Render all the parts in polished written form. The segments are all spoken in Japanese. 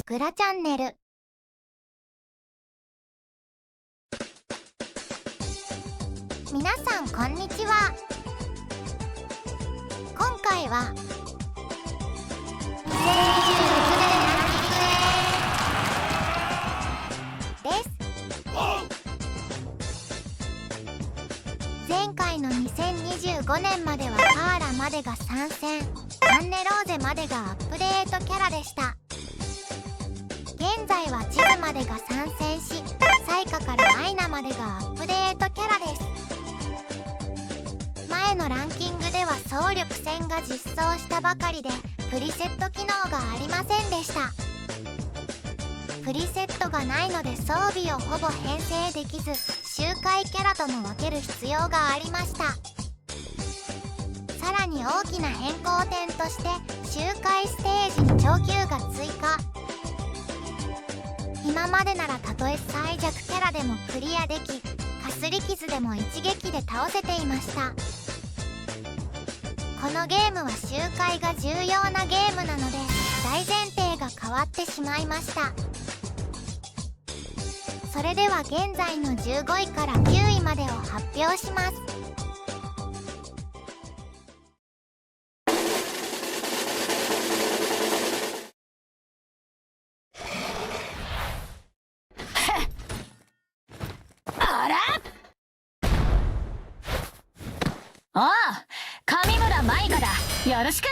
くらチャンネル。皆さんこんにちは。今回は2026年ランキングです。前回の2025年まではカーラまでが参戦、アンネローゼまでがアップデートキャラでした。現在は地図までが参戦し、サイカからアイナまでがアップデートキャラです。前のランキングでは総力戦が実装したばかりでプリセット機能がありませんでした。プリセットがないので装備をほぼ編成できず、周回キャラとも分ける必要がありました。さらに大きな変更点として周回ステージに超級が追加。今までならたとえ最弱キャラでもクリアでき、かすり傷でも一撃で倒せていました。このゲームは周回が重要なゲームなので大前提が変わってしまいました。それでは現在の15位から9位までを発表します。あら、ああ、上村舞香だ。よろしく。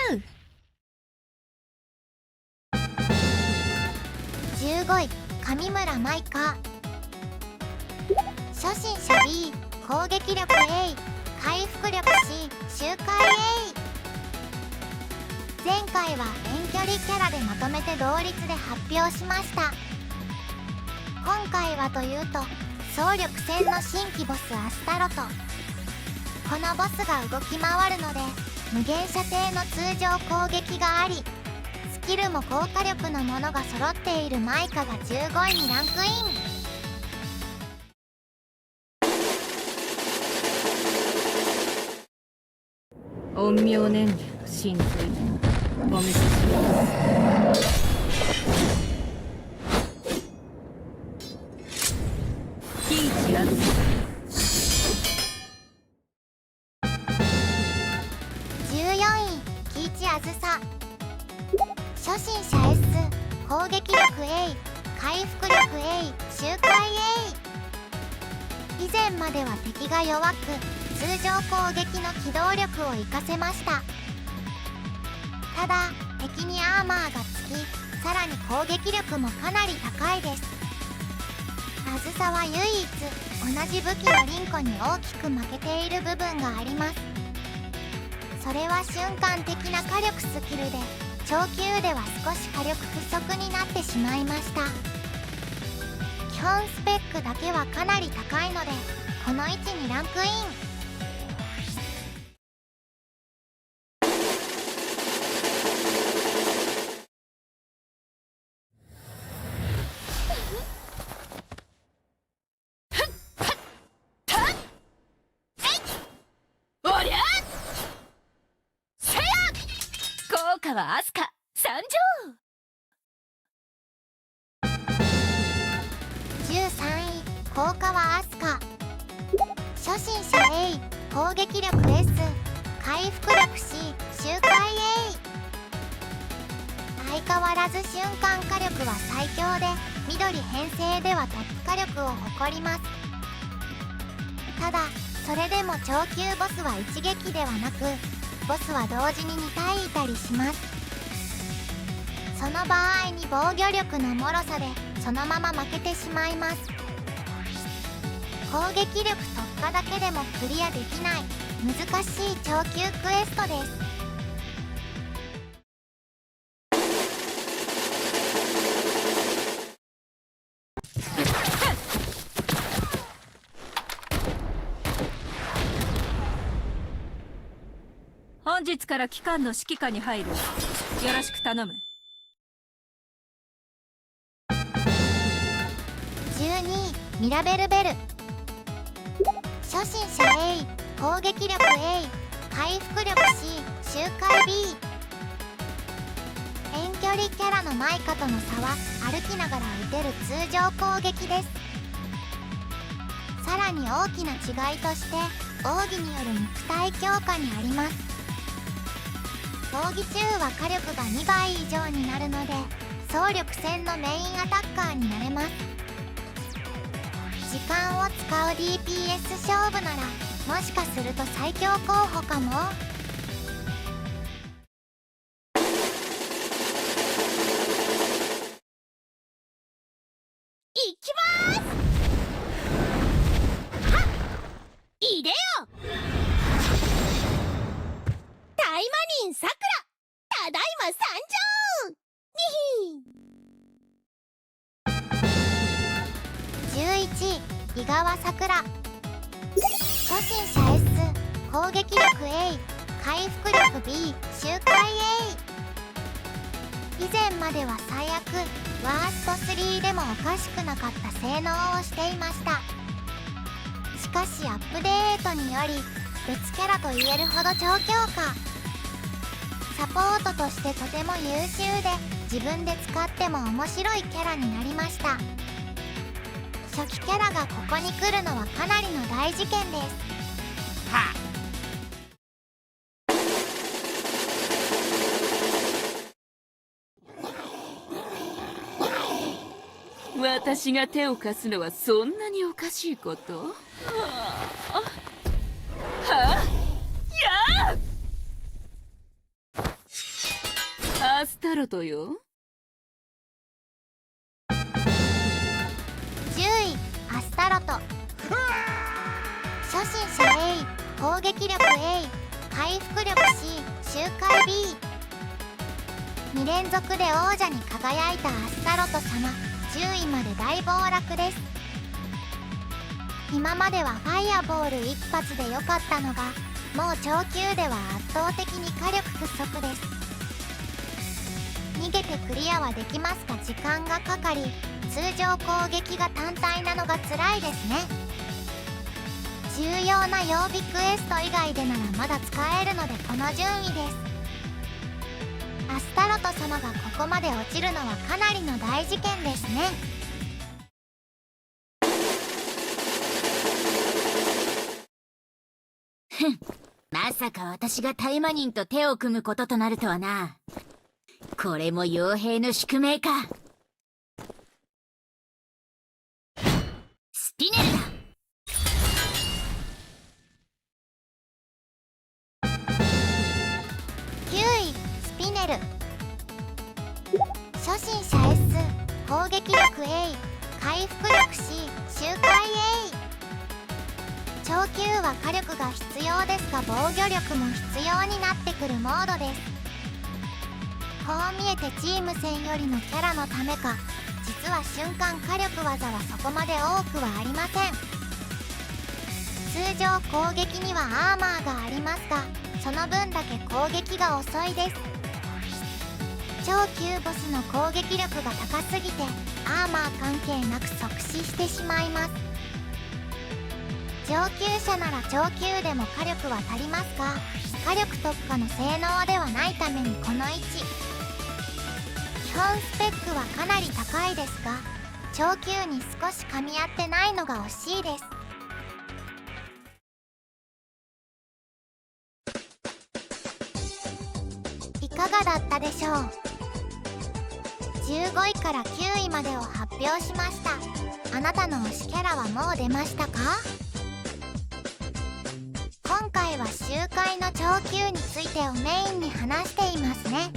15位、上村舞香。初心者 B、 攻撃力 A、 回復力 C、 周回 A。 前回は遠距離キャラでまとめて同率で発表しました。今回はというと総力戦の新規ボスアスタロト。このボスが動き回るので無限射程の通常攻撃があり、スキルも高火力のものが揃っているマイカが15位にランクイン。陰陽年齢の真髄お見せします。喜一あずさ。14位、喜一あずさ。初心者 S、 攻撃力 A、 回復力 A、 周回 A。 以前までは敵が弱く通常攻撃の機動力を活かせました。ただ敵にアーマーがつき、さらに攻撃力もかなり高いです。あずさは唯一同じ武器のリンコに大きく負けている部分があります。それは瞬間的な火力スキルで、超級では少し火力不足になってしまいました。基本スペックだけはかなり高いのでこの位置にランクイン。効果はアスカ参上。13位、効果はアスカ。初心者 A、 攻撃力 S、 回復力 C、 周回 A。 相変わらず瞬間火力は最強で、緑編成ではトップ火力を誇ります。ただそれでも超級ボスは一撃ではなく、ボスは同時に2体いたりします。その場合に防御力の脆さでそのまま負けてしまいます。攻撃力特化だけでもクリアできない難しい超級クエストです。本日から機関の指揮下に入る。よろしく頼む。12位、ミラベルベル。初心者 A、 攻撃力 A、 回復力 C、 周回 B。遠距離キャラのマイカとの差は歩きながら打てる通常攻撃です。さらに大きな違いとして奥義による肉体強化にあります。奥義中は火力が2倍以上になるので総力戦のメインアタッカーになれます。時間を使う DPS 勝負ならもしかすると最強候補かも。いきまーす。はっ、いでよ大魔人さくら、ただいま参上。にひ11位、井川さくら。初心者 S、 攻撃力 A、 回復力 B、 周回 A。 以前までは最悪ワースト3でもおかしくなかった性能をしていました。しかしアップデートにより別キャラと言えるほど超強化。サポートとしてとても優秀で自分で使っても面白いキャラになりました。初期キャラがここに来るのはかなりの大事件です。私が手を貸すのはそんなにおかしいこと？はあ、やあ！アスタロトよ。10位、アスタロト。初心者 A、 攻撃力 A、 回復力 C、 周回 B。 2連続で王者に輝いたアスタロト様、10位まで大暴落です。今まではファイアボール一発で良かったのがもう超級では圧倒的に火力不足です。逃げてクリアはできますが時間がかかり通常攻撃が単体なのが辛いですね。重要な曜日クエスト以外でならまだ使えるのでこの順位です。アスタロト様がここまで落ちるのはかなりの大事件ですね。ふん、まさか私が大魔人と手を組むこととなるとはな。これも傭兵の宿命か。スピネルだ。9位、スピネル。初心者 S、 攻撃力 A、 回復力 C、 周回 A。 超級は火力が必要ですが防御力も必要になってくるモードです。こう見えてチーム戦よりのキャラのためか実は瞬間火力技はそこまで多くはありません。通常攻撃にはアーマーがありますがその分だけ攻撃が遅いです。超級ボスの攻撃力が高すぎてアーマー関係なく即死してしまいます。上級者なら超級でも火力は足りますが火力特化の性能ではないためにこの位置。基本スペックはかなり高いですが超級に少し噛み合ってないのが惜しいです。いかがだったでしょう。15位から9位までを発表しました。あなたの推しキャラはもう出ましたか？今回は周回の超級についてをメインに話していますね。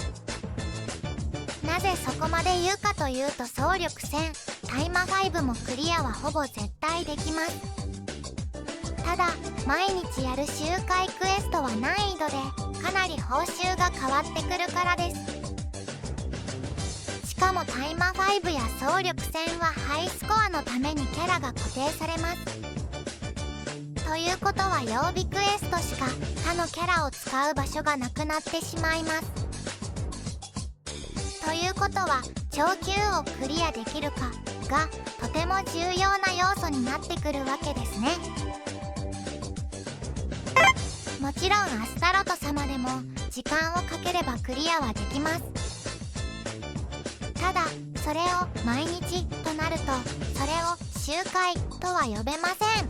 なぜそこまで言うかというと総力戦タイマ5もクリアはほぼ絶対できます。ただ毎日やる周回クエストは難易度でかなり報酬が変わってくるからです。しかもタイマ5や総力戦はハイスコアのためにキャラが固定されます。ということは曜日クエストしか他のキャラを使う場所がなくなってしまいます。ということは超級をクリアできるかがとても重要な要素になってくるわけですね。もちろんアスタロト様でも時間をかければクリアはできます。ただそれを毎日となるとそれを周回とは呼べません。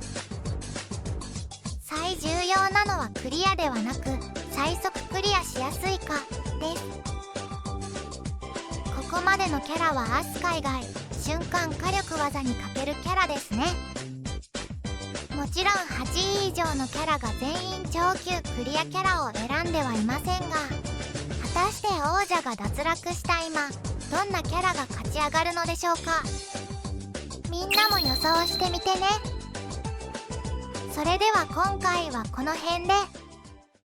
最重要なのはクリアではなく最速クリアしやすいかです。ここまでのキャラはアスカ以外瞬間火力技にかけるキャラですね。もちろん8位以上のキャラが全員上級クリアキャラを選んではいませんが、果たして王者が脱落した今どんなキャラが勝ち上がるのでしょうか。みんなも予想してみてね。それでは今回はこの辺で。